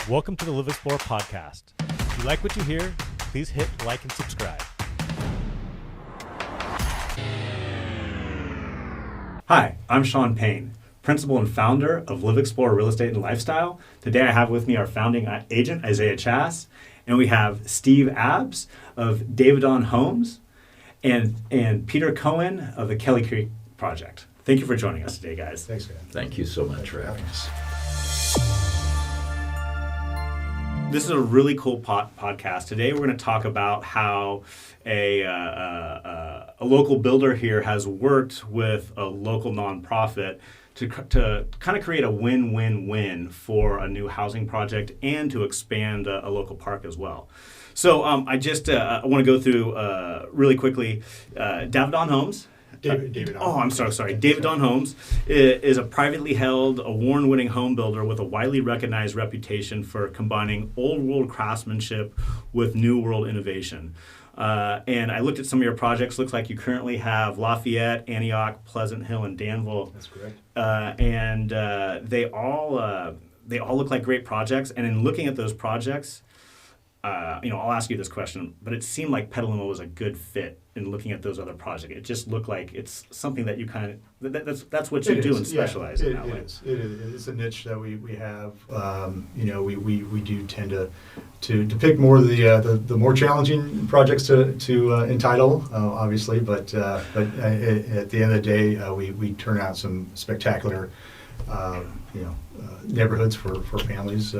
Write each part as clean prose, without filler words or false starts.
Welcome to the LivXplore Podcast. If you like what you hear, please hit like and subscribe. Hi, I'm Sean Payne, principal and founder of LivXplore Real Estate and Lifestyle. Today I have with me our founding agent, Isaiah Chass, and we have Steve Abbs of Davidon Homes and Peter Cohn of the Kelly Creek Project. Thank you for joining us today, guys. Thanks, man. Thank you so much for having us. This is a really cool podcast. Today we're going to talk about how a local builder here has worked with a local nonprofit to kind of create a win-win-win for a new housing project and to expand a local park as well. So I want to go through really quickly Davidon Homes. Davidon. I'm sorry. Davidon Homes is a privately held, award-winning home builder with a widely recognized reputation for combining old-world craftsmanship with new-world innovation. And I looked at some of your projects. Looks like you currently have Lafayette, Antioch, Pleasant Hill, and Danville. That's correct. And they all look like great projects. And in looking at those projects, I'll ask you this question, but it seemed like Petaluma was a good fit in looking at those other projects. It just looked like it's something that you kind of, that's what you do and specialize in that way. It is. It's a niche that we have. We do tend to pick more of the more challenging projects to entitle, obviously, but at the end of the day, we turn out some spectacular, neighborhoods for families,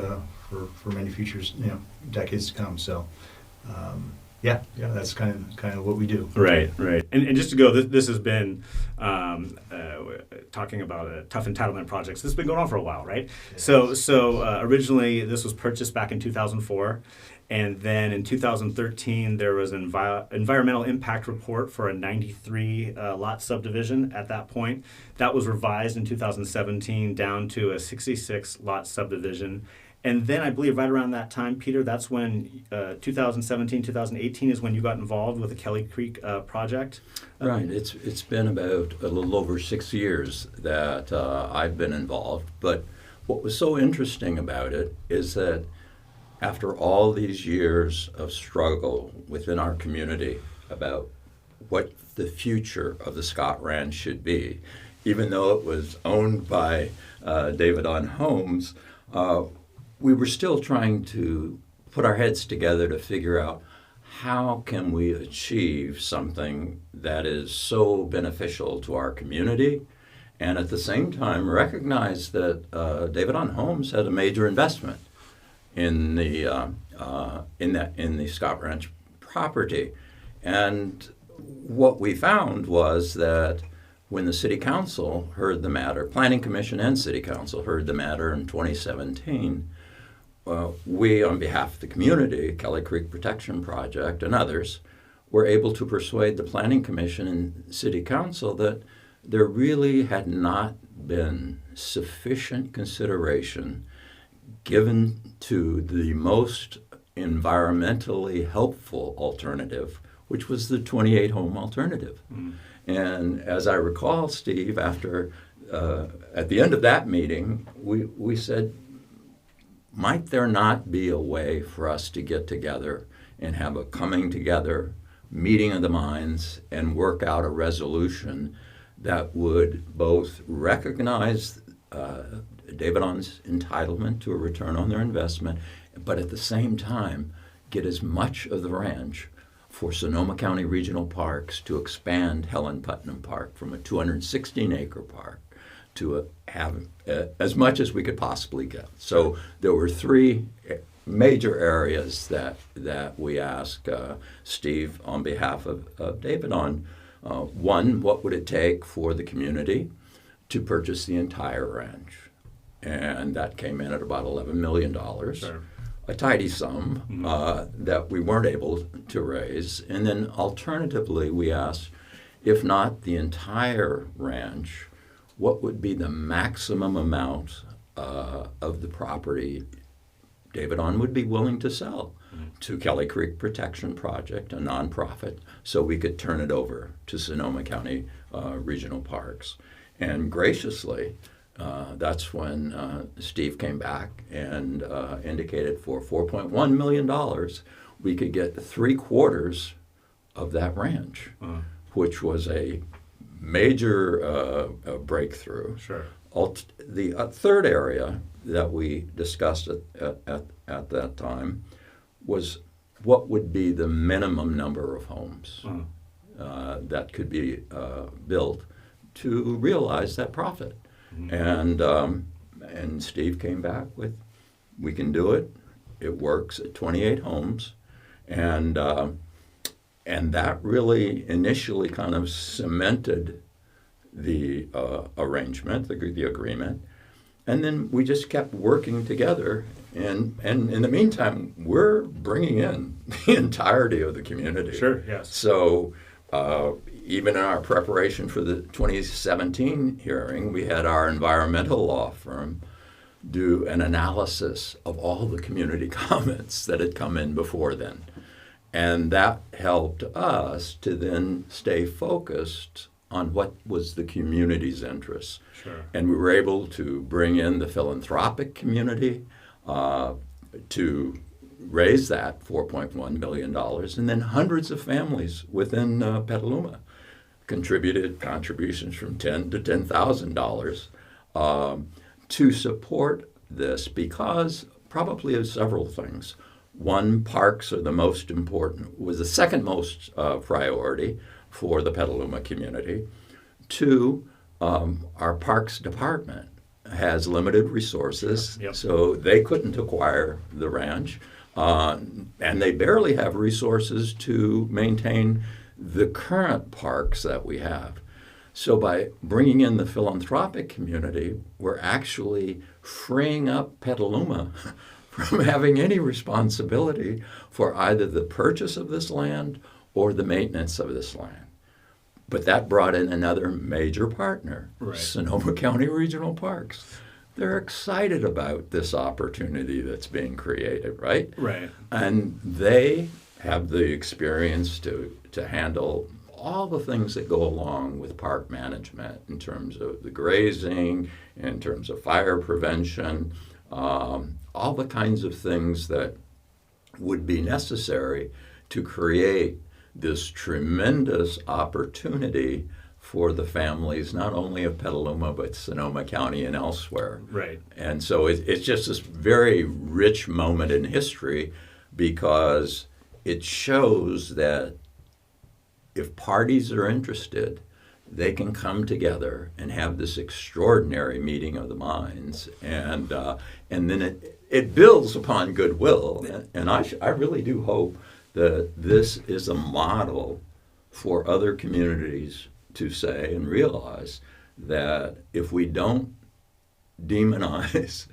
for many futures, decades to come. So, that's kind of what we do. Right. And just to go, this has been talking about tough entitlement projects. This has been going on for a while, right? Yes. So originally this was purchased back in 2004, and then in 2013 there was an environmental impact report for a 93 lot subdivision. At that point, that was revised in 2017 down to a 66 lot subdivision. And then I believe right around that time, Peter, that's when 2017, 2018 is when you got involved with the Kelly Creek project. Right. It's been about a little over 6 years that I've been involved. But what was so interesting about it is that after all these years of struggle within our community about what the future of the Scott Ranch should be, even though it was owned by Davidon Homes, we were still trying to put our heads together to figure out how can we achieve something that is so beneficial to our community, and at the same time recognize that Davidon Homes had a major investment in the Scott Ranch property. And what we found was that when the City Council heard the matter, Planning Commission and City Council heard the matter in 2017, we, on behalf of the community, Kelly Creek Protection Project and others, were able to persuade the Planning Commission and City Council that there really had not been sufficient consideration given to the most environmentally helpful alternative, which was the 28-home alternative. Mm. And as I recall, Steve, after at the end of that meeting, we said, might there not be a way for us to get together and have a coming together, meeting of the minds, and work out a resolution that would both recognize Davidon's entitlement to a return on their investment, but at the same time get as much of the ranch for Sonoma County Regional Parks to expand Helen Putnam Park from a 216-acre park to have as much as we could possibly get. So there were three major areas that we asked Steve on behalf of Davidon. One, what would it take for the community to purchase the entire ranch? And that came in at about $11 million. Sure. A tidy sum that we weren't able to raise. And then alternatively, we asked, if not the entire ranch, what would be the maximum amount of the property Davidon would be willing to sell to Kelly Creek Protection Project, a nonprofit, so we could turn it over to Sonoma County Regional Parks. And graciously, that's when Steve came back and indicated for $4.1 million we could get 3/4 of that ranch, which was a major breakthrough. Sure. The third area that we discussed at that time was what would be the minimum number of homes that could be built to realize that profit. And Steve came back with, we can do it. It works at 28 homes, and that really initially kind of cemented the arrangement, the agreement, and then we just kept working together. And in the meantime, we're bringing in the entirety of the community. Sure. Yes. So. Even in our preparation for the 2017 hearing, we had our environmental law firm do an analysis of all the community comments that had come in before then. And that helped us to then stay focused on what was the community's interests. Sure. And we were able to bring in the philanthropic community to raise that $4.1 million, and then hundreds of families within Petaluma contributed contributions from $10,000 to $10,000 to support this because probably of several things. One, parks are the most important, was the second most priority for the Petaluma community. Two, our parks department has limited resources, Yep. so they couldn't acquire the ranch. And they barely have resources to maintain the current parks that we have. So by bringing in the philanthropic community, we're actually freeing up Petaluma from having any responsibility for either the purchase of this land or the maintenance of this land. But that brought in another major partner, Right. Sonoma County Regional Parks. They're excited about this opportunity that's being created, right? Right. And they have the experience to handle all the things that go along with park management in terms of the grazing, in terms of fire prevention, all the kinds of things that would be necessary to create this tremendous opportunity for the families, not only of Petaluma, but Sonoma County and elsewhere. Right. And so it's just this very rich moment in history because it shows that if parties are interested, they can come together and have this extraordinary meeting of the minds. And then it builds upon goodwill. And I really do hope that this is a model for other communities to say and realize that if we don't demonize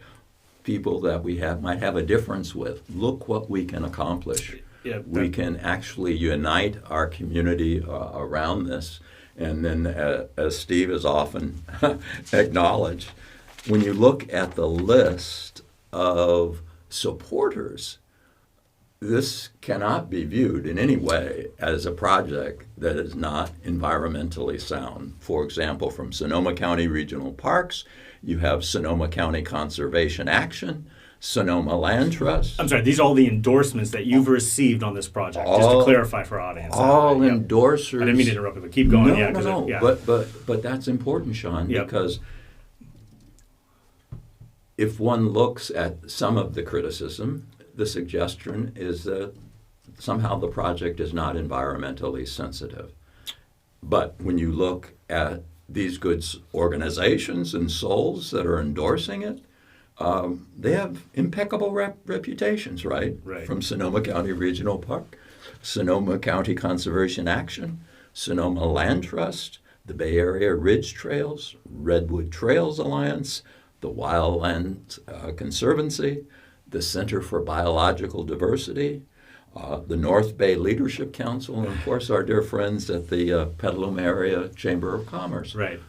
people that we might have a difference with, look what we can accomplish. Yeah, We can actually unite our community around this. And then, as Steve has often acknowledged, when you look at the list of supporters, this cannot be viewed in any way as a project that is not environmentally sound. For example, from Sonoma County Regional Parks, you have Sonoma County Conservation Action, Sonoma Land Trust. I'm sorry, these are all the endorsements that you've received on this project, just to clarify for our audience. All Yep. endorsers. I didn't mean to interrupt you, but keep going. No, no. Yeah. But that's important, Sean, Yep. because if one looks at some of the criticism, the suggestion is that somehow the project is not environmentally sensitive. But when you look at these good organizations and souls that are endorsing it, they have impeccable reputations, right? Right. From Sonoma County Regional Park, Sonoma County Conservation Action, Sonoma Land Trust, the Bay Area Ridge Trails, Redwood Trails Alliance, the Wildland Conservancy, the Center for Biological Diversity, the North Bay Leadership Council, and of course our dear friends at the Petaluma Area Chamber of Commerce. Right.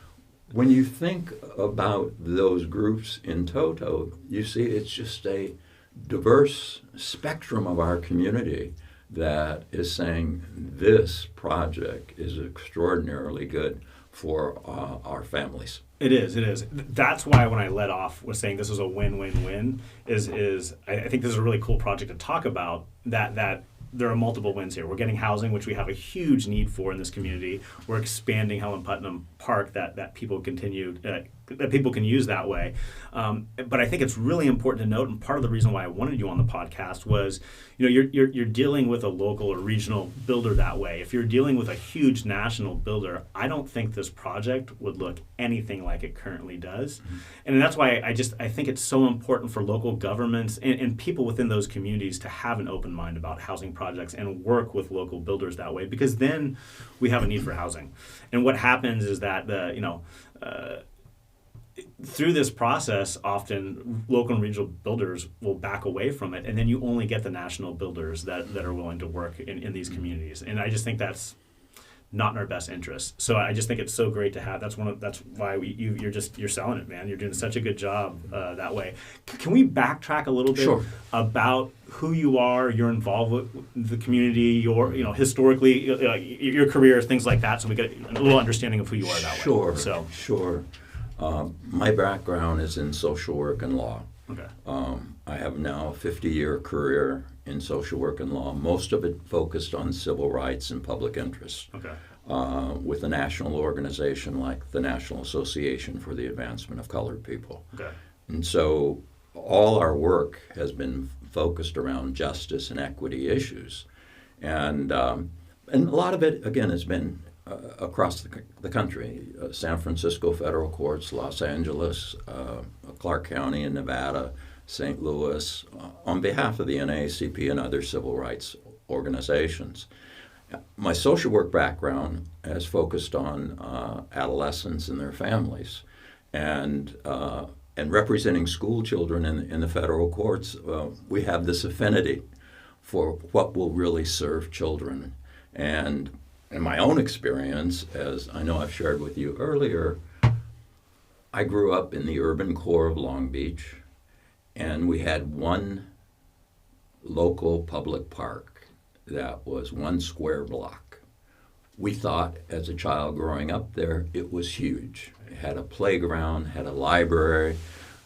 When you think about those groups in toto, you see it's just a diverse spectrum of our community that is saying this project is extraordinarily good for our families. It is. That's why when I led off was saying this is a win-win-win, is I think this is a really cool project to talk about, that there are multiple wins here. We're getting housing, which we have a huge need for in this community. We're expanding Helen Putnam Park that people that people can use that way. But I think it's really important to note, and part of the reason why I wanted you on the podcast was, you're dealing with a local or regional builder that way. If you're dealing with a huge national builder, I don't think this project would look anything like it currently does. Mm-hmm. And that's why I think it's so important for local governments and people within those communities to have an open mind about housing projects and work with local builders that way, because then we have a need for housing. And what happens is that through this process, often local and regional builders will back away from it, and then you only get the national builders that are willing to work in these communities. And I just think that's not in our best interest. So I just think it's so great to have. That's why you're selling it, man. You're doing such a good job that way. Can we backtrack a little bit Sure. about who you are, your involvement with the community, your historically your career, things like that, so we get a little understanding of who you are that way. Sure. My background is in social work and law. Okay. I have now a 50-year career in social work and law, most of it focused on civil rights and public interest. Okay. With a national organization like the National Association for the Advancement of Colored People. Okay. And so all our work has been focused around justice and equity issues. And a lot of it, again, has been across the country. San Francisco federal courts, Los Angeles, Clark County in Nevada, St. Louis, on behalf of the NAACP and other civil rights organizations. My social work background has focused on adolescents and their families, and representing school children in the federal courts. We have this affinity for what will really serve children. And in my own experience, as I know I've shared with you earlier, I grew up in the urban core of Long Beach, and we had one local public park that was 1 square block. We thought, as a child growing up there, it was huge. It had a playground, had a library.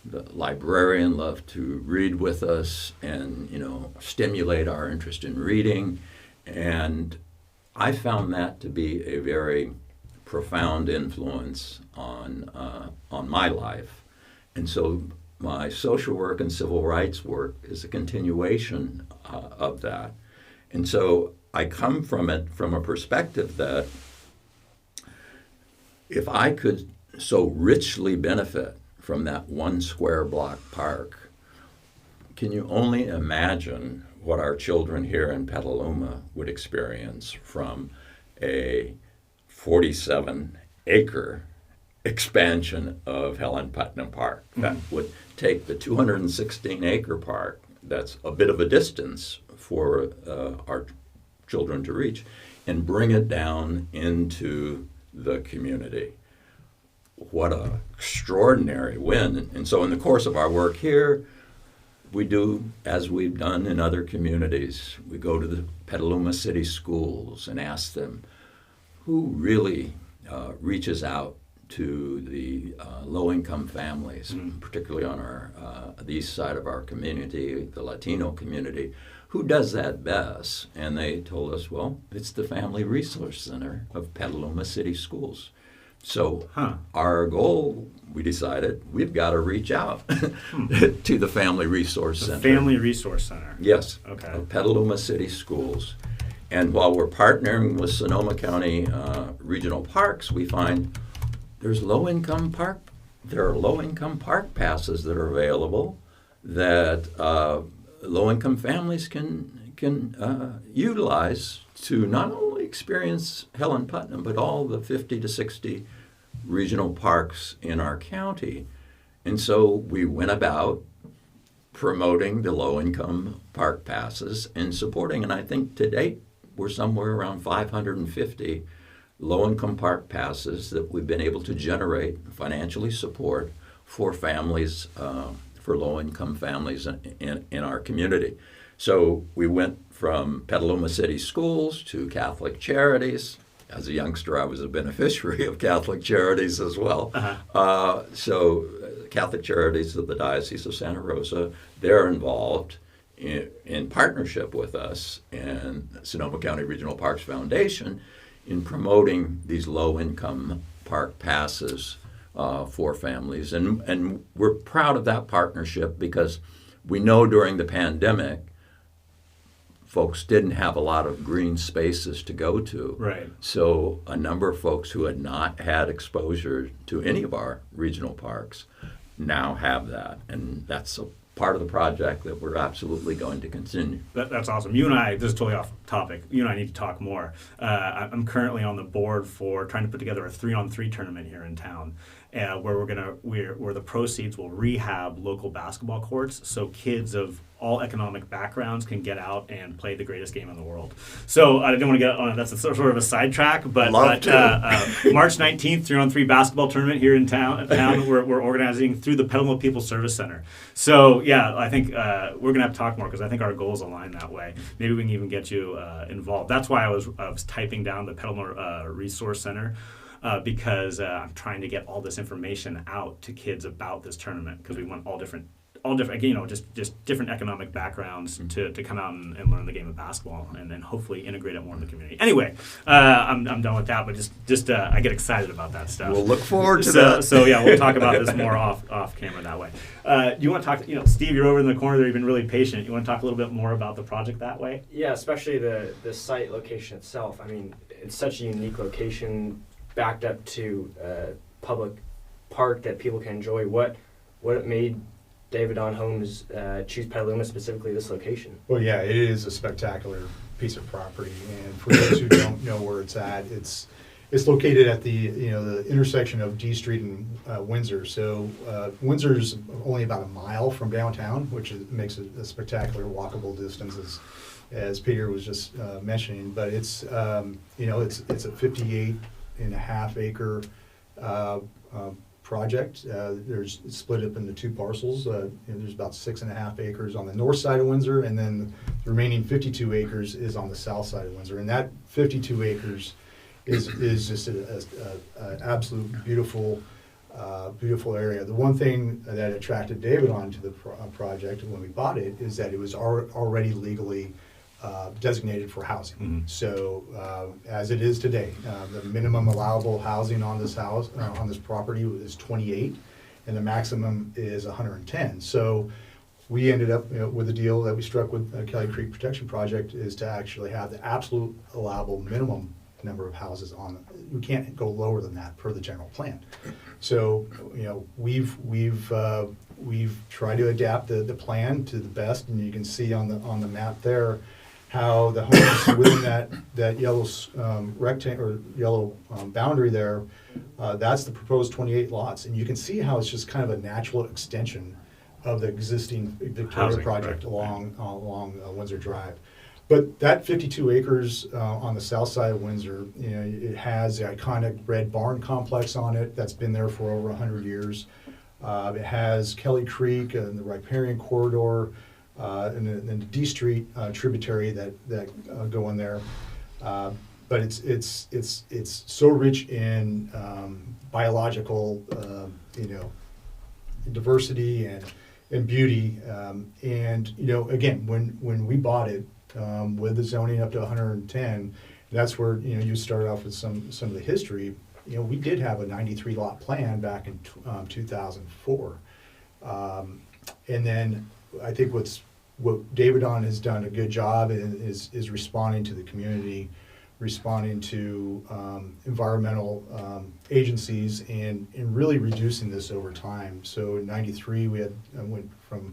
The librarian loved to read with us and, stimulate our interest in reading. And I found that to be a very profound influence on my life. And so my social work and civil rights work is a continuation of that. And so I come from it from a perspective that if I could so richly benefit from that 1 square block park, can you only imagine what our children here in Petaluma would experience from a 47-acre expansion of Helen Putnam Park that would take the 216-acre park, that's a bit of a distance for our children to reach, and bring it down into the community. What an extraordinary win. And so in the course of our work here, we do, as we've done in other communities, we go to the Petaluma City Schools and ask them who really reaches out to the low-income families, particularly on the east side of our community, the Latino community. Who does that best? And they told us, well, it's the Family Resource Center of Petaluma City Schools. So our goal, we decided, we've got to reach out to the Family Resource Center. Family Resource Center. Yes. Okay. Petaluma City Schools. And while we're partnering with Sonoma County Regional Parks, we find there are low-income park passes that are available that low-income families can utilize to not only experience Helen Putnam, but all the 50 to 60 regional parks in our county. And so we went about promoting the low-income park passes and supporting, and I think to date we're somewhere around 550 low-income park passes that we've been able to generate, financially support for families, for low-income families in our community. So we went from Petaluma City Schools to Catholic Charities, as a youngster, I was a beneficiary of Catholic Charities as well. So Catholic Charities of the Diocese of Santa Rosa, they're involved in partnership with us and Sonoma County Regional Parks Foundation in promoting these low-income park passes for families. And we're proud of that partnership because we know during the pandemic, folks didn't have a lot of green spaces to go to. Right. So a number of folks who had not had exposure to any of our regional parks now have that. And that's a part of the project that we're absolutely going to continue. That's awesome. You and I, this is totally off topic, you and I need to talk more. I'm currently on the board for trying to put together a 3-on-3 tournament here in town. Where where the proceeds will rehab local basketball courts, so kids of all economic backgrounds can get out and play the greatest game in the world. So I don't want to get on. That's sort of a sidetrack, but March 19th, 3-on-3 basketball tournament here in town. We're organizing through the Petaluma People's Service Center. So yeah, I think we're gonna have to talk more because I think our goals align that way. Maybe we can even get you involved. That's why I was typing down the Petaluma Resource Center. Because I'm trying to get all this information out to kids about this tournament because we want all different, just different economic backgrounds to come out and learn the game of basketball and then hopefully integrate it more in the community. Anyway, I'm done with that, but just I get excited about that stuff. We'll look forward to that. So yeah, we'll talk about this more off camera that way. You want to talk? Steve, you're over in the corner there. You've been really patient. You want to talk a little bit more about the project that way? Yeah, especially the site location itself. I mean, it's such a unique location, backed up to a public park that people can enjoy. What made Davidon Homes choose Petaluma, specifically this location? Well, yeah, it is a spectacular piece of property, and for those who don't know where it's at, it's located at the intersection of D Street and Windsor. So Windsor's only about a mile from downtown, which makes it a spectacular walkable distance, as Peter was just mentioning. But it's it's a 58.5 acre project. It's split up into 2 parcels. There's about 6.5 acres on the north side of Windsor, and then the remaining 52 acres is on the south side of Windsor. And that 52 acres is just an absolute beautiful area. The one thing that attracted Davidon to the project when we bought it is that it was already legally designated for housing. Mm-hmm. So as it is today, the minimum allowable housing on this house, on this property is 28, and the maximum is 110. So we ended up with a deal that we struck with Kelly Creek Protection Project is to actually have the absolute allowable minimum number of houses on. We can't go lower than that per the general plan. So we've tried to adapt the plan to the best, and you can see on the map there how the homes within that yellow rectangle or yellow boundary there, that's the proposed 28 lots, and you can see how it's just kind of a natural extension of the existing Victoria Housing project right. along Windsor Drive. But that 52 acres on the south side of Windsor, it has the iconic red barn complex on it that's been there for over 100 years. It has Kelly Creek and the riparian corridor, and the D Street tributary that go in there. But it's so rich in biological diversity and beauty. And again, when we bought it with the zoning up to 110, that's where you start off with some of the history. We did have a 93 lot plan back in 2004, and then I think what Davidon has done a good job is responding to the community, responding to environmental agencies, and really reducing this over time. So in '93 we went from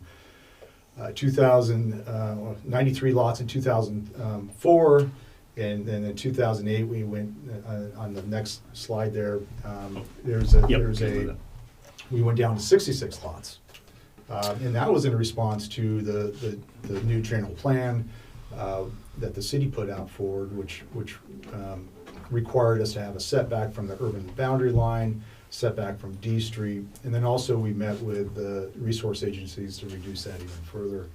93 lots in 2004, and then in 2008 we went on the next slide there. We went down to 66 lots. And that was in response to the new general plan that the city put out forward, which required us to have a setback from the urban boundary line, setback from D Street, and then also we met with the resource agencies to reduce that even further.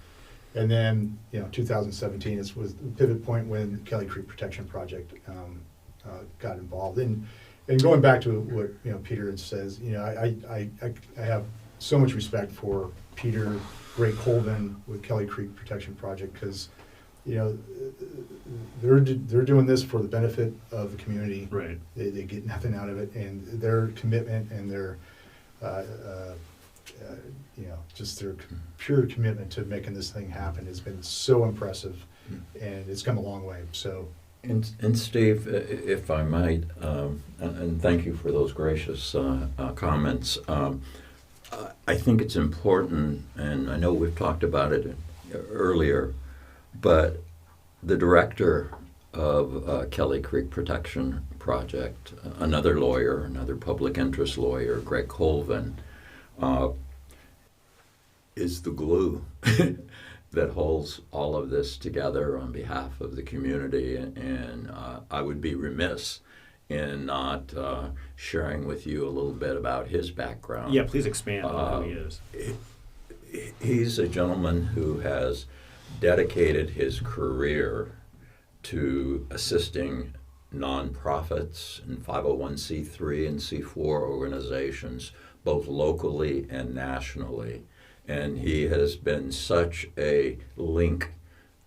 And then 2017 was the pivot point when Kelly Creek Protection Project got involved. And going back to what Peter says, I have so much respect for Peter, Greg Colvin with Kelly Creek Protection Project, because they're doing this for the benefit of the community. Right. They get nothing out of it, and their commitment and their just their pure commitment to making this thing happen has been so impressive, and it's come a long way. So. And Steve, if I might, and thank you for those gracious comments. I think it's important, and I know we've talked about it earlier, but the director of Kelly Creek Protection Project, another lawyer, another public interest lawyer, Greg Colvin, is the glue that holds all of this together on behalf of the community, and I would be remiss in not sharing with you a little bit about his background. Yeah, please expand on who he is. He's a gentleman who has dedicated his career to assisting nonprofits and 501c3 and C4 organizations, both locally and nationally. And he has been such a link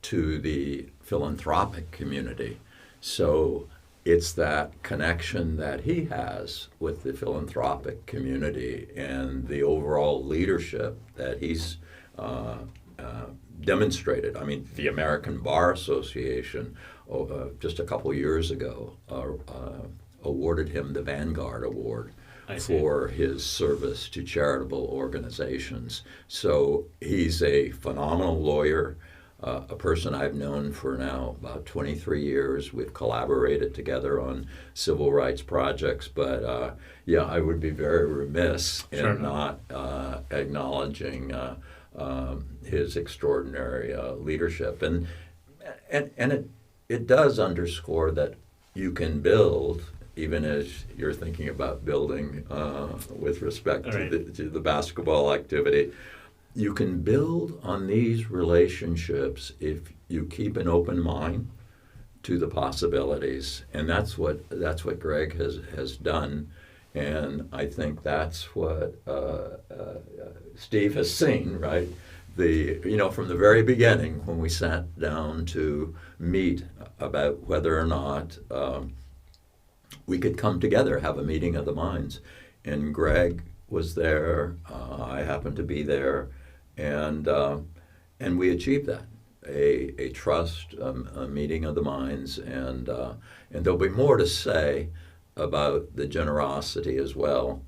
to the philanthropic community. So it's that connection that he has with the philanthropic community and the overall leadership that he's demonstrated. I mean, the American Bar Association just a couple years ago awarded him the Vanguard Award for his service to charitable organizations. So he's a phenomenal lawyer, a person I've known for now about 23 years. We've collaborated together on civil rights projects, but I would be very remiss in not acknowledging his extraordinary leadership. And it does underscore that you can build, even as you're thinking about building with respect to the basketball activity, you can build on these relationships if you keep an open mind to the possibilities, and that's what Greg has done, and I think that's what Steve has seen, right? From the very beginning when we sat down to meet about whether or not we could come together, have a meeting of the minds. And Greg was there, I happened to be there, and we achieved that, a trust, a meeting of the minds, and there'll be more to say about the generosity as well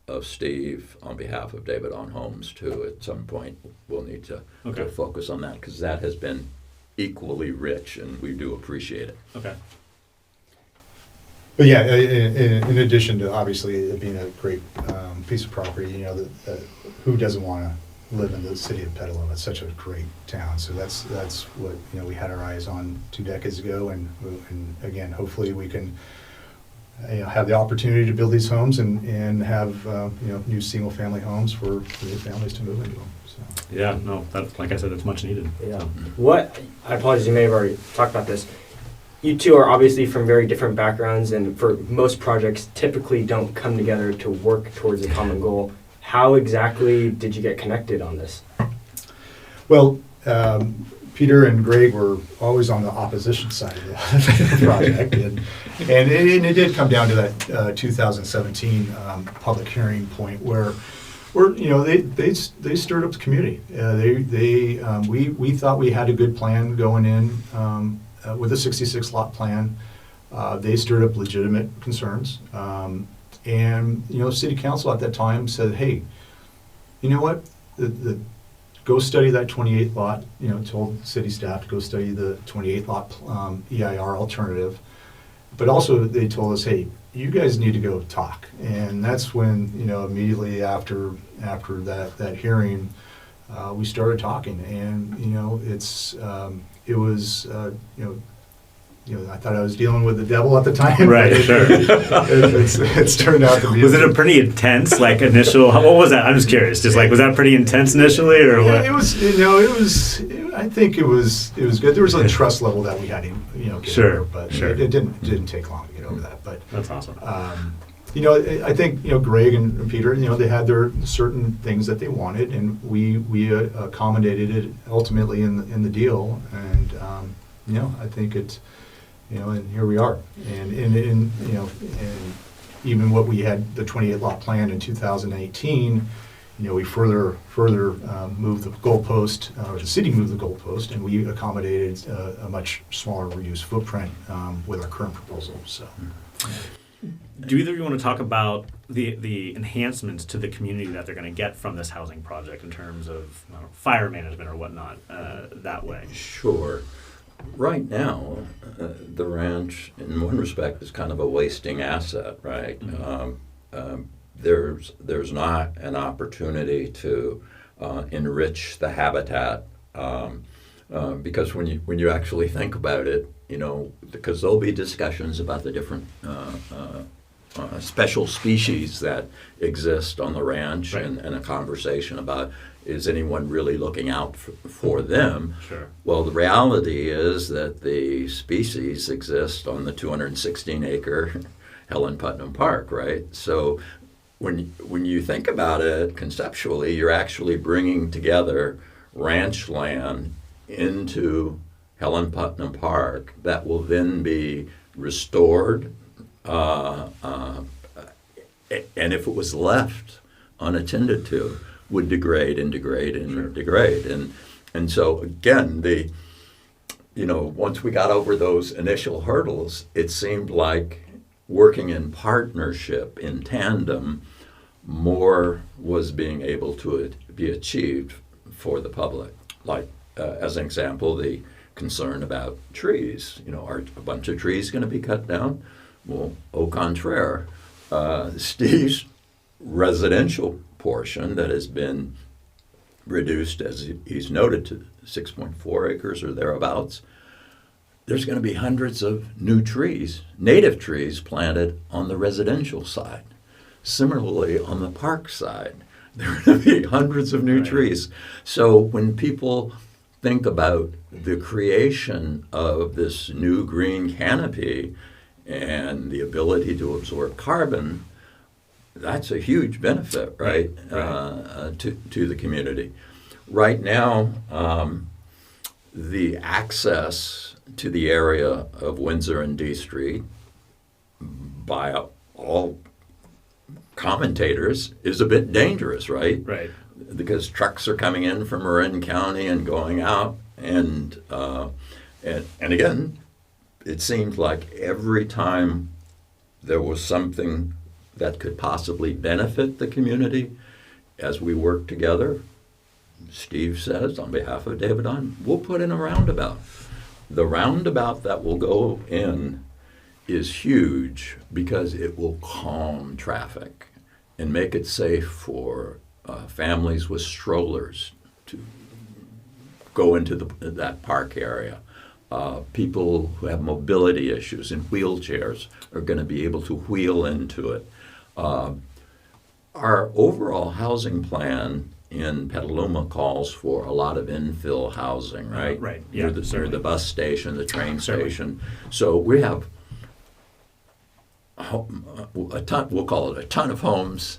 of Steve on behalf of Davidon Homes too. At some point we'll need to focus on that, because that has been equally rich, and we do appreciate it. Okay. But yeah, in addition to obviously it being a great piece of property, who doesn't want to live in the city of Petaluma? It's such a great town. So that's what we had our eyes on 2 decades ago, and again, hopefully we can have the opportunity to build these homes and have new single family homes for new families to move into them. So. Yeah, no, that, like I said, it's much needed. Yeah. I apologize, you may have already talked about this. You two are obviously from very different backgrounds, and for most projects typically don't come together to work towards a common goal. How exactly did you get connected on this? Well, Peter and Greg were always on the opposition side of the project, and it did come down to that 2017 public hearing point where they stirred up the community. We thought we had a good plan going in with a 66 lot plan. They stirred up legitimate concerns, and City Council at that time said, "Hey, you know what? Go study that 28 lot." Told city staff to go study the 28 lot EIR alternative. But also they told us, "Hey, you guys need to go talk." And that's when immediately after that hearing, we started talking, and I thought I was dealing with the devil at the time. Right, sure. It's turned out to be. Was it a pretty intense, initial? What was that? I'm just curious. Just was that pretty intense initially, or what? It was. I think it was good. There was a trust level that we had to, get Sure, over, but sure. it didn't take long to get over that. But That's awesome. I think Greg and Peter, they had their certain things that they wanted, and we accommodated it ultimately in the deal, and I think it's and here we are, and even what we had the 28 lot plan in 2018. We further moved the goalpost, or the city moved the goalpost, and we accommodated a much smaller reuse footprint with our current proposal. So, do either of you want to talk about the enhancements to the community that they're going to get from this housing project in terms of fire management or whatnot that way? Sure. Right now, the ranch, in one respect, is kind of a wasting asset, right? Mm-hmm. There's not an opportunity to enrich the habitat because when you actually think about it, because there'll be discussions about the different special species that exist on the ranch, right. and a conversation about is anyone really looking out for them? Sure. Well, the reality is that the species exist on the 216-acre Helen Putnam Park, right? So when you think about it conceptually, you're actually bringing together ranch land into Helen Putnam Park that will then be restored, and if it was left unattended to, would degrade and degrade and sure. degrade. And so again, once we got over those initial hurdles, it seemed like working in partnership, in tandem, more was being able to be achieved for the public. Like, as an example, the concern about trees. Are a bunch of trees going to be cut down? Well, au contraire. Steve's residential portion that has been reduced, as he's noted, to 6.4 acres or thereabouts, there's going to be hundreds of new trees, native trees, planted on the residential side. Similarly, on the park side, there are going to be hundreds of new right. trees. So when people think about the creation of this new green canopy and the ability to absorb carbon, that's a huge benefit, right, to the community. Right now, the access to the area of Windsor and D Street by all commentators is a bit dangerous, right? Right. Because trucks are coming in from Marin County and going out, and again, it seemed like every time there was something that could possibly benefit the community, as we work together, Steve says, on behalf of Davidon, we'll put in a roundabout. The roundabout that will go in is huge because it will calm traffic and make it safe for families with strollers to go into that park area. People who have mobility issues in wheelchairs are going to be able to wheel into it. Our overall housing plan in Petaluma calls for a lot of infill housing, right? Right. Yeah. Near the bus station, the train Certainly. station. So we have a ton. We'll call it a ton of homes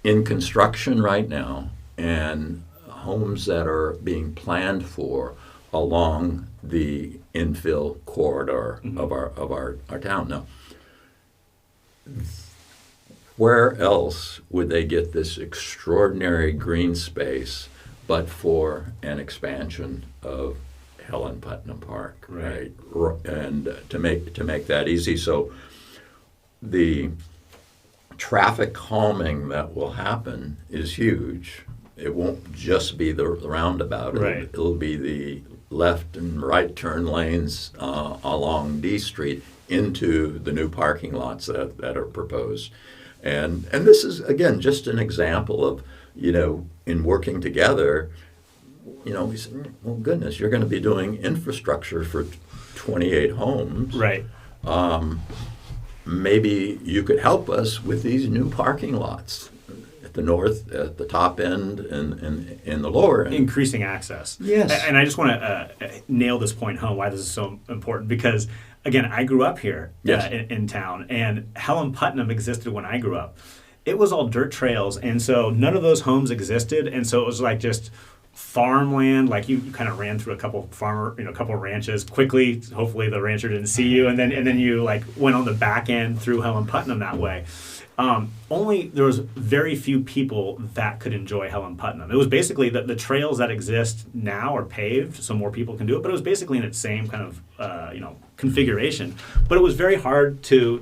in construction right now, and homes that are being planned for along the infill corridor mm-hmm. of our town. Now, where else would they get this extraordinary green space but for an expansion of Helen Putnam Park, right? And to make that easy, so the traffic calming that will happen is huge. It won't just be the roundabout. Right. It'll be the left and right turn lanes along D Street into the new parking lots that are proposed. And this is, again, just an example of, in working together, we said, well, goodness, you're going to be doing infrastructure for 28 homes. Right. Maybe you could help us with these new parking lots. at the north, at the top end, and in the lower end. Increasing access. Yes. And I just want to nail this point home, why this is so important, because, again, I grew up here Yes. in town, and Helen Putnam existed when I grew up. It was all dirt trails, and so none of those homes existed, and so it was like just farmland. Like you kind of ran through a couple couple ranches quickly. Hopefully the rancher didn't see you, and then you like went on the back end through Helen Putnam that way. Only there was very few people that could enjoy Helen Putnam. It was basically the trails that exist now are paved, so more people can do it. But it was basically in its same kind of configuration. But it was very hard to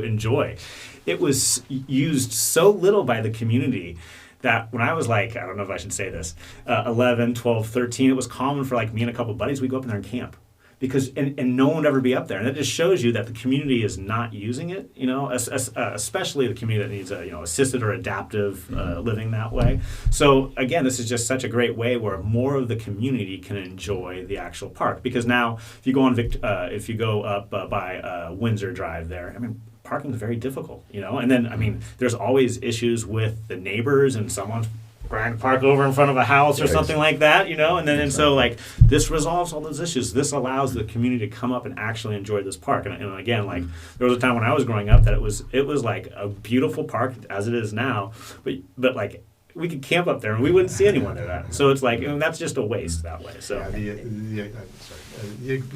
enjoy. It was used so little by the community that when I was like, I don't know if I should say this, 11, 12, 13, it was common for like me and a couple of buddies, we'd go up in there and camp. Because and no one would ever be up there, and that just shows you that the community is not using it. Especially the community that needs assisted or adaptive living that way. So again, this is just such a great way where more of the community can enjoy the actual park. Because now, if you go if you go up by Windsor Drive there, I mean, parking is very difficult, And then there's always issues with the neighbors and someone's trying to park over in front of a house or something like that, and so like this resolves all those issues. This allows the community to come up and actually enjoy this park. And again, like there was a time when I was growing up that it was like a beautiful park as it is now, but like we could camp up there and we wouldn't see anyone there. That so it's like that's just a waste that way. So the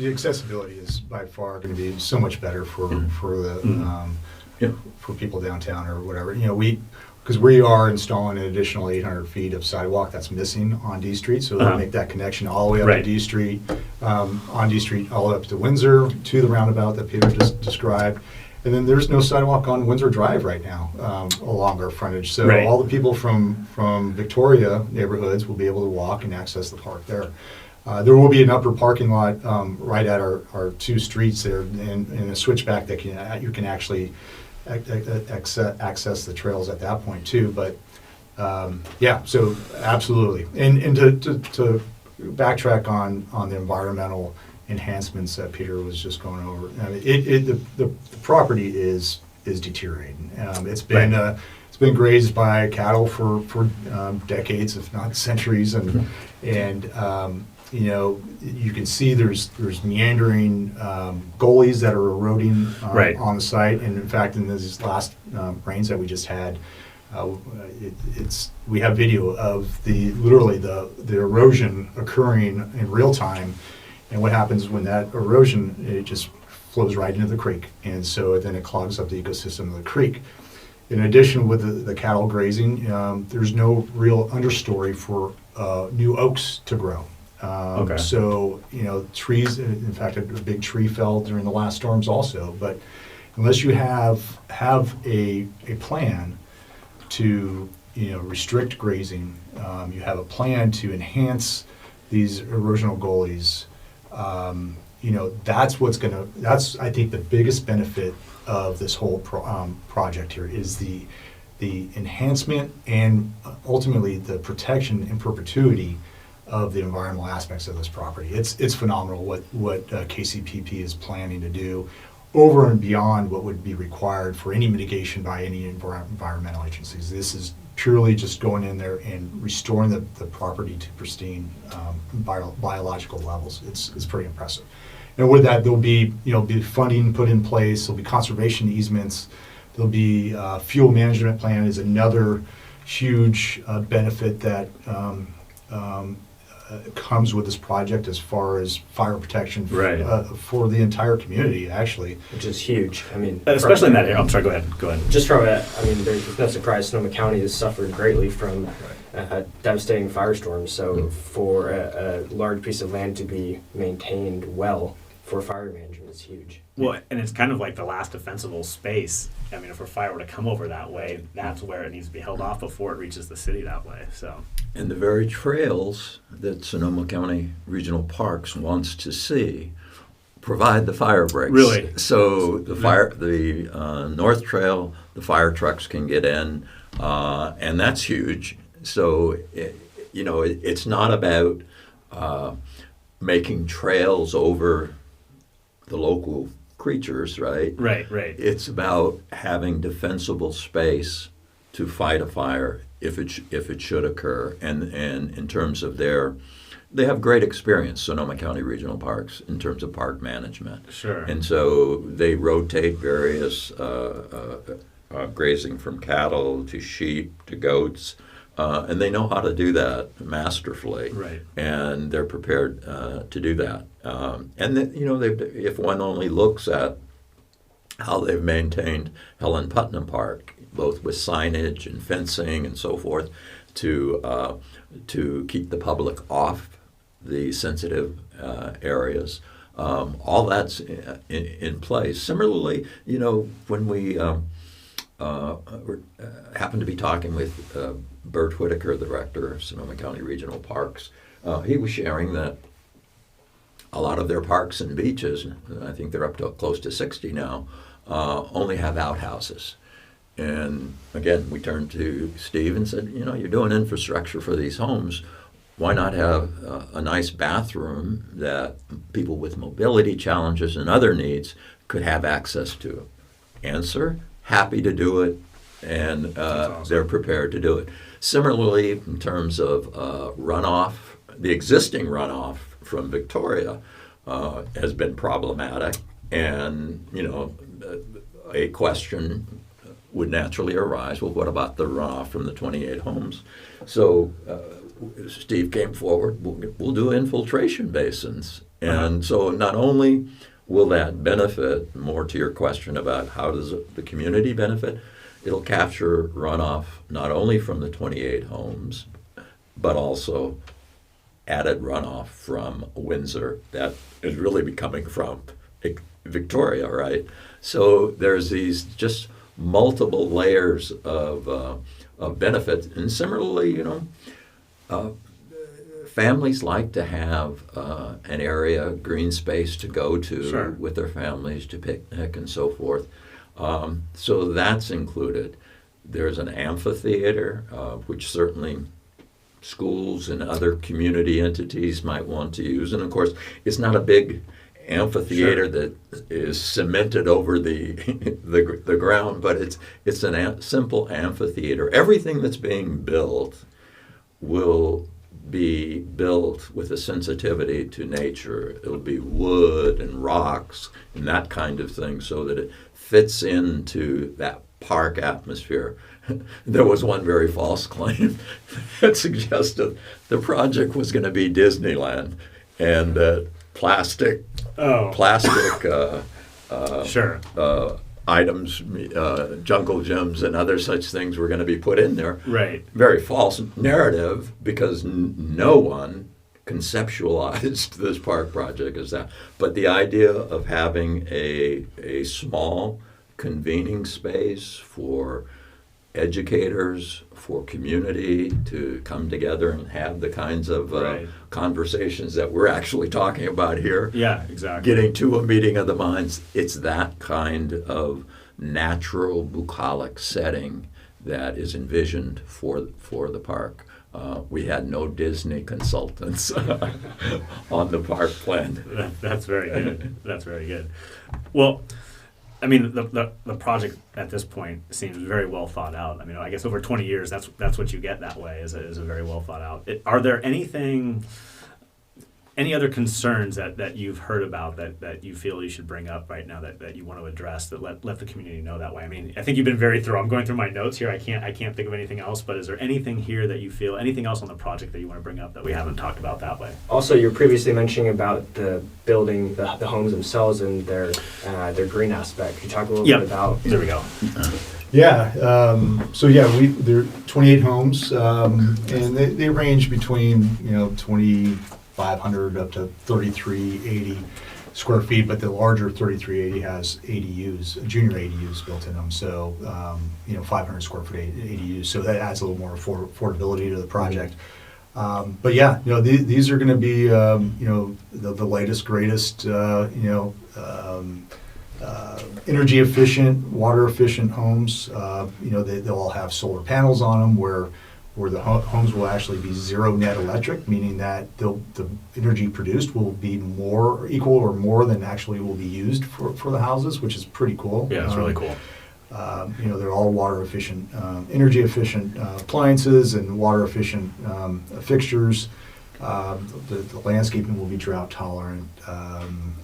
accessibility is by far going to be so much better for people downtown or whatever. Because we are installing an additional 800 feet of sidewalk that's missing on D Street, so they'll make that connection all the way up to D Street, on D Street all the way up to Windsor, to the roundabout that Peter just described. And then there's no sidewalk on Windsor Drive right now along our frontage. So all the people from Victoria neighborhoods will be able to walk and access the park there. There will be an upper parking lot right at our two streets there, and a switchback that you can actually access the trails at that point too. But so absolutely. And to backtrack on the environmental enhancements that Peter was just going over, the property is deteriorating. It's been grazed by cattle for decades, if not centuries, and you can see there's meandering gullies that are eroding on the site, and in fact, in these last rains that we just had, we have video of the erosion occurring in real time, and what happens when that erosion, it just flows right into the creek, and so then it clogs up the ecosystem of the creek. In addition, with the cattle grazing, there's no real understory for new oaks to grow. So, trees, in fact, a big tree fell during the last storms also, but unless you have a plan to, restrict grazing, you have a plan to enhance these erosional gullies, that's I think the biggest benefit of this whole project here is the enhancement and ultimately the protection in perpetuity of the environmental aspects of this property. It's phenomenal what KCCP is planning to do over and beyond what would be required for any mitigation by any environmental agencies. This is purely just going in there and restoring the property to pristine biological levels. It's pretty impressive. And with that, there'll be funding put in place. There'll be conservation easements. There'll be fuel management plan is another huge benefit that comes with this project as far as fire protection for the entire community, actually. Which is huge. Especially in that area. I'm sorry, go ahead. Just from there's no surprise Sonoma County has suffered greatly from devastating firestorms. So for a large piece of land to be maintained well for fire management is huge. Well, and it's kind of like the last defensible space. If a fire were to come over that way, that's where it needs to be held off before it reaches the city that way. So. And the very trails that Sonoma County Regional Parks wants to see provide the fire breaks. Really? So the North Trail, the fire trucks can get in, and that's huge. So it's not about making trails over the local creatures, right? Right. It's about having defensible space to fight a fire if it should occur. And in terms of they have great experience, Sonoma County Regional Parks, in terms of park management. Sure. And so they rotate various grazing from cattle to sheep to goats, and they know how to do that masterfully. Right. And they're prepared to do that. And if one only looks at how they've maintained Helen Putnam Park, both with signage and fencing and so forth, to keep the public off the sensitive areas. All that's in place. Similarly, when we happened to be talking with Bert Whitaker, the director of Sonoma County Regional Parks, he was sharing that a lot of their parks and beaches, I think they're up to close to 60 now, only have outhouses. And again, we turned to Steve and said, you're doing infrastructure for these homes. Why not have a nice bathroom that people with mobility challenges and other needs could have access to? Answer, happy to do it, and awesome. They're prepared to do it. Similarly, in terms of runoff, the existing runoff from Victoria has been problematic, and a question would naturally arise, well, what about the runoff from the 28 homes? So Steve came forward, we'll do infiltration basins. And so not only will that benefit, more to your question about how does the community benefit, it'll capture runoff not only from the 28 homes, but also added runoff from Windsor that is really becoming from Victoria, right? So there's these just multiple layers of benefits. And similarly, families like to have an area, green space to go to Sure. with their families to picnic and so forth. So that's included. There's an amphitheater, which certainly schools and other community entities might want to use. And of course, it's not a big amphitheater Sure. that is cemented over the ground, but it's a simple amphitheater. Everything that's being built will be built with a sensitivity to nature. It'll be wood and rocks and that kind of thing so that it fits into that park atmosphere. There was one very false claim that suggested the project was going to be Disneyland and that plastic Sure. items, jungle gyms and other such things were going to be put in there. Right. Very false narrative because no one conceptualized this park project as that. But the idea of having a small convening space for educators, for community to come together and have the kinds of Right. conversations that we're actually talking about here. Yeah, exactly. Getting to a meeting of the minds, it's that kind of natural bucolic setting that is envisioned for the park. We had no Disney consultants on the park plan. That's very good. That's very good. Well, I mean, the project at this point seems very well thought out. I mean, I guess over 20 years, that's what you get that way, is a very well thought out. Are there any other concerns that you've heard about that you feel you should bring up right now that you want to address, that let the community know that way? I mean, I think you've been very thorough. I'm going through my notes here. I can't think of anything else, but is there anything here that you feel, anything else on the project that you want to bring up that we haven't talked about that way? Also, you were previously mentioning about the building, the homes themselves and their green aspect. Can you talk a little bit about? There we go. Yeah. There are 28 homes, and they range between 2,500 up to 3,380 square feet. But the larger 3,380 has ADUs, junior ADUs built in them. So 500 square foot ADUs. So that adds a little more affordability to the project. But yeah, these are going to be the latest, greatest energy efficient, water efficient homes. They'll all have solar panels on them where the homes will actually be zero net electric, meaning that the energy produced will be equal or more than actually will be used for the houses, which is pretty cool. Yeah, it's really cool. They're all water efficient, energy efficient appliances and water efficient fixtures. The landscaping will be drought tolerant,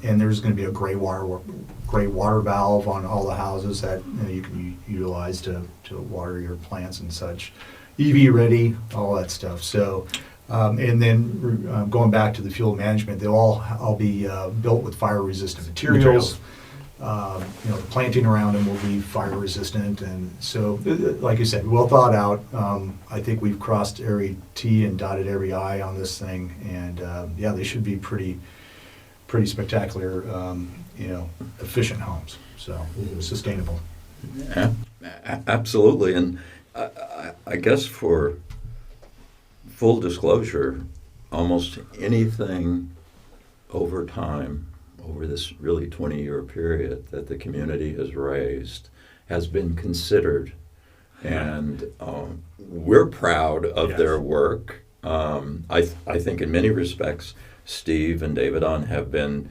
and there's going to be a gray water valve on all the houses that you can utilize to water your plants and such. EV ready, all that stuff. So, and then going back to the fuel management, they'll all be built with fire resistant materials. The planting around them will be fire resistant, and so, like you said, well thought out. I think we've crossed every T and dotted every I on this thing, and they should be pretty spectacular, efficient homes. So sustainable. Yeah, absolutely, and I guess for full disclosure, almost anything over time, over this really 20-year period that the community has raised, has been considered. And we're proud of their work. I think in many respects, Steve and Davidon have been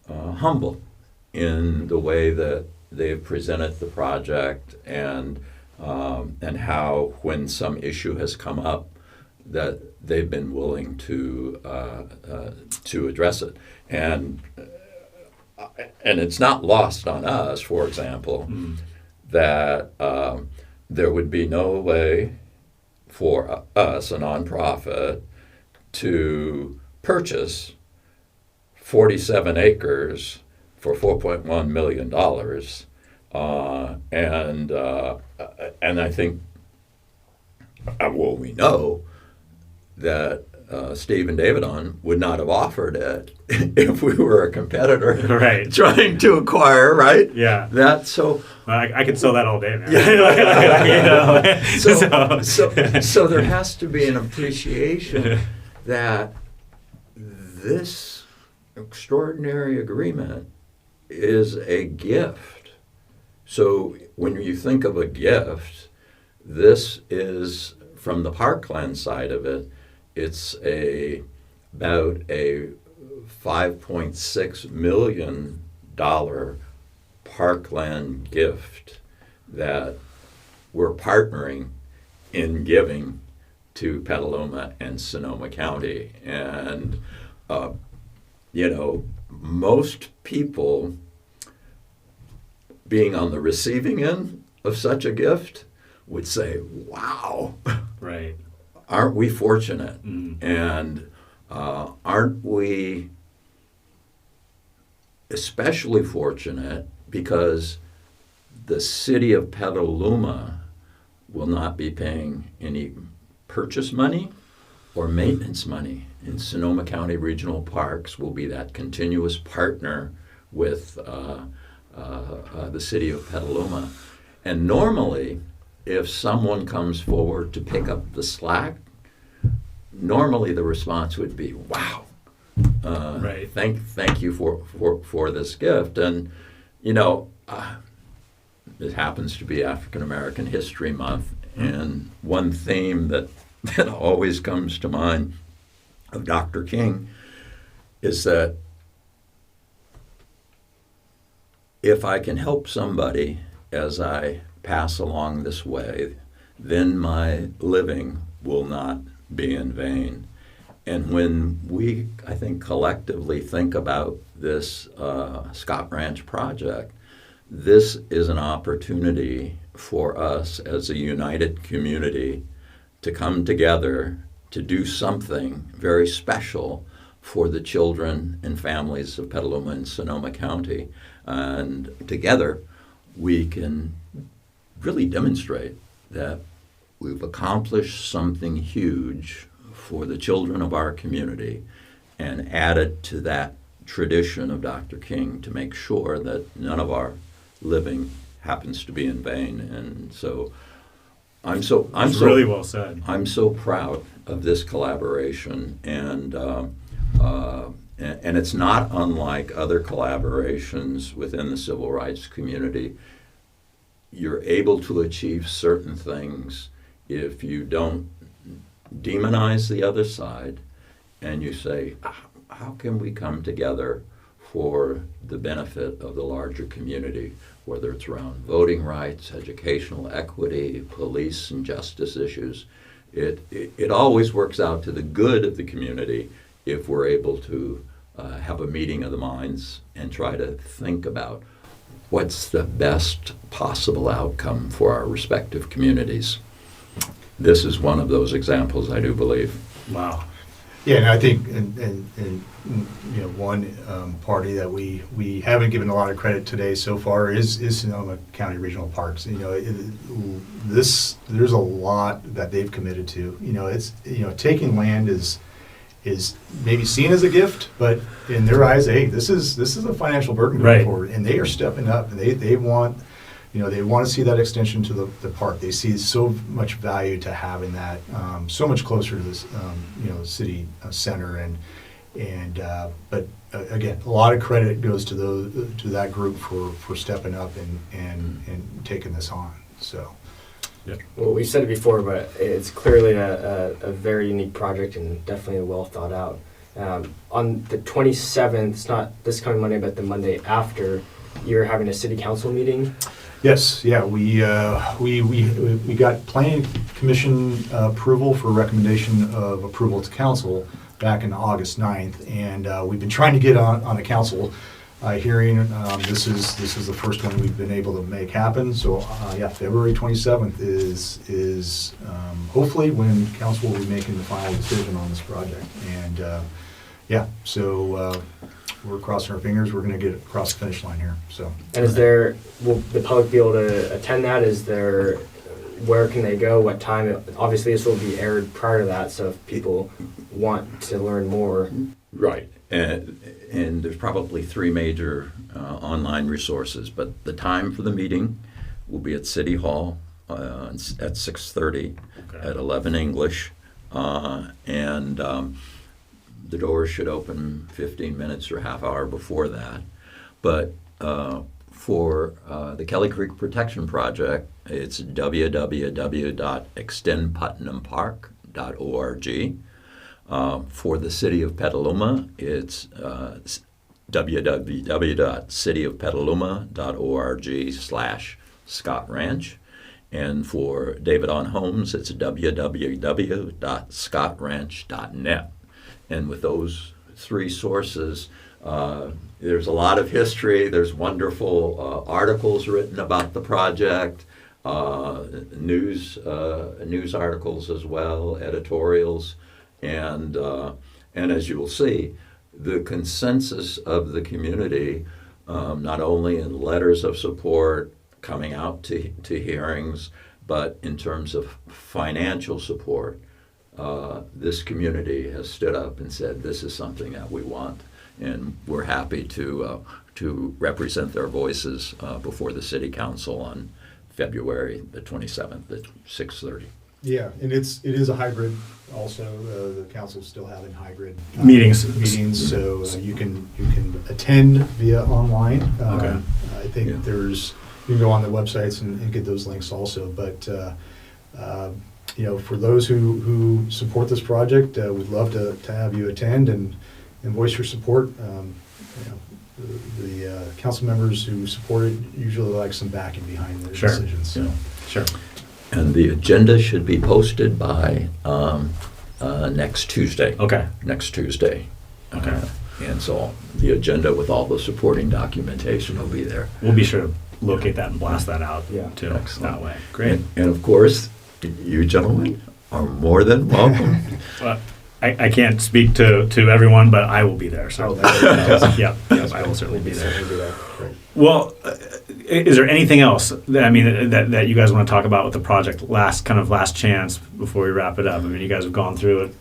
humble in the way that they've presented the project, and how, when some issue has come up, that they've been willing to address it, and it's not lost on us, for example, that there would be no way for us, a nonprofit, to purchase 47 acres for $4.1 million, and I think, we know that Steve and Davidon would not have offered it if we were a competitor, right, trying to acquire, right? Yeah. That so. I could sell that all day, man. So there has to be an appreciation that this extraordinary agreement is a gift. So when you think of a gift, this is, from the parkland side of it, it's about a $5.6 million parkland gift that we're partnering in giving to Petaluma and Sonoma County. And, most people being on the receiving end of such a gift would say, wow, right, aren't we fortunate? And aren't we especially fortunate because the city of Petaluma will not be paying any purchase money or maintenance money. And Sonoma County Regional Parks will be that continuous partner with the city of Petaluma. And normally, if someone comes forward to pick up the slack, normally the response would be, wow, right. Thank you for this gift. And, it happens to be African American History Month, and one theme that always comes to mind of Dr. King is that if I can help somebody as I pass along this way, then my living will not be in vain. And when we, I think, collectively think about this Scott Ranch project, this is an opportunity for us as a united community to come together to do something very special for the children and families of Petaluma and Sonoma County. And together we can really demonstrate that we've accomplished something huge for the children of our community and added to that tradition of Dr. King to make sure that none of our living happens to be in vain. And so I'm really well said. I'm so proud of this collaboration, and it's not unlike other collaborations within the civil rights community. You're able to achieve certain things if you don't demonize the other side, and you say, how can we come together for the benefit of the larger community, whether it's around voting rights, educational equity, police and justice issues. It always works out to the good of the community if we're able to have a meeting of the minds and try to think about what's the best possible outcome for our respective communities. This is one of those examples, I do believe. Wow. Yeah, and I think, and you know, one party that we haven't given a lot of credit today so far is Sonoma County Regional Parks. You know, there's a lot that they've committed to. You know, it's, you know, taking land is maybe seen as a gift, but in their eyes, hey, this is a financial burden going Right. forward, and they are stepping up, and they want. You know, they want to see that extension to the park. They see so much value to having that so much closer to this, you know, city center, but again, a lot of credit goes to that group for stepping up and taking this on. So, Well, we said it before, but it's clearly a very unique project and definitely well thought out. On the 27th, it's not this coming Monday, but the Monday after, you're having a city council meeting. yes, yeah, we got planning commission approval for recommendation of approval to council back on August 9th, and we've been trying to get on a council hearing. This is the first one we've been able to make happen. So yeah, February 27th is hopefully when council will be making the final decision on this project. And yeah, so we're crossing our fingers. We're going to get across the finish line here. So. And will the public be able to attend that? Where can they go? What time? Obviously, this will be aired prior to that, so if people want to learn more. Right. And there's probably three major online resources, but the time for the meeting will be at City Hall at 6:30 at 11 English, and the doors should open 15 minutes or half hour before that. But for the Kelly Creek Protection Project, it's www.extendputnampark.org. For the city of Petaluma, it's www.cityofpetaluma.org/Scott Ranch. And for Davidon Homes, it's www.scottranch.net. And with those three sources, there's a lot of history. There's wonderful articles written about the project, news articles as well, editorials. And as you will see, the consensus of the community, not only in letters of support coming out to hearings, but in terms of financial support, this community has stood up and said, this is something that we want. And we're happy to represent their voices before the City Council on February the 27th at 6:30. Yeah, and it is a hybrid also. The council's still having hybrid Meetings. so you can attend via online. Okay. I think Yeah. you can go on the websites and get those links also. But you know, for those who support this project, we'd love to have you attend and voice your support. You know, the council members who support it usually like some backing behind their Sure. decisions. So. Sure. And the agenda should be posted by next Tuesday. Okay. Next Tuesday. Okay. And so the agenda with all the supporting documentation will be there. We'll be sure to locate that and blast that out Yeah. too. Excellent. That way. Great. And of course, you gentlemen are more than welcome. Well, I can't speak to everyone, but I will be there. So yeah, I will certainly be there. Well, is there anything else that you guys want to talk about with the project? Last chance before we wrap it up. I mean, you guys have gone through it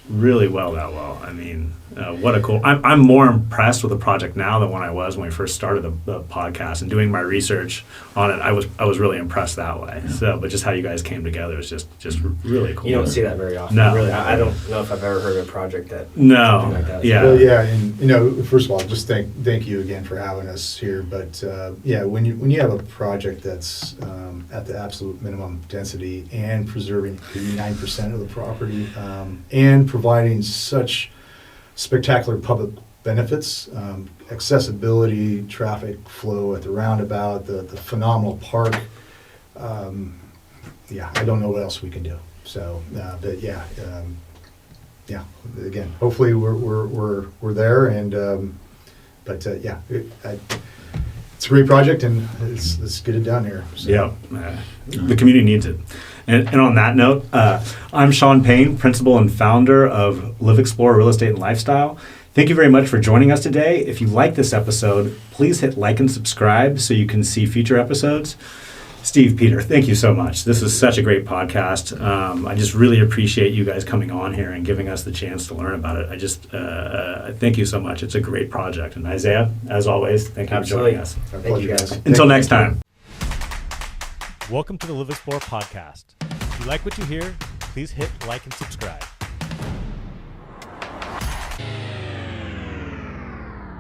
really well. I mean, what a cool. I'm more impressed with the project now than when we first started the podcast, and doing my research on it. I was really impressed that way. Yeah. So, but just how you guys came together is just really cool. You don't see that very often. No. Really, I don't know if I've ever heard of a project that No. something like that. Yeah. Well, yeah, and you know, first of all, just thank you again for having us here. But yeah, when you have a project that's at the absolute minimum density and preserving 89% of the property and providing such spectacular public benefits, accessibility, traffic flow at the roundabout, the phenomenal park. I don't know what else we can do. So, but again, hopefully we're there, and it's a great project, and let's get it done here. So. Yeah, the community needs it. And on that note, I'm Sean Payne, principal and founder of LivXplore Real Estate and Lifestyle. Thank you very much for joining us today. If you like this episode, please hit like and subscribe so you can see future episodes. Steve, Peter, thank you so much. This is such a great podcast. I just really appreciate you guys coming on here and giving us the chance to learn about it. I just thank you so much. It's a great project. And Isaiah, as always, thank you for joining us. Thank you, guys. Until next time. Welcome to the LivXplore Podcast. If you like what you hear, please hit like and subscribe.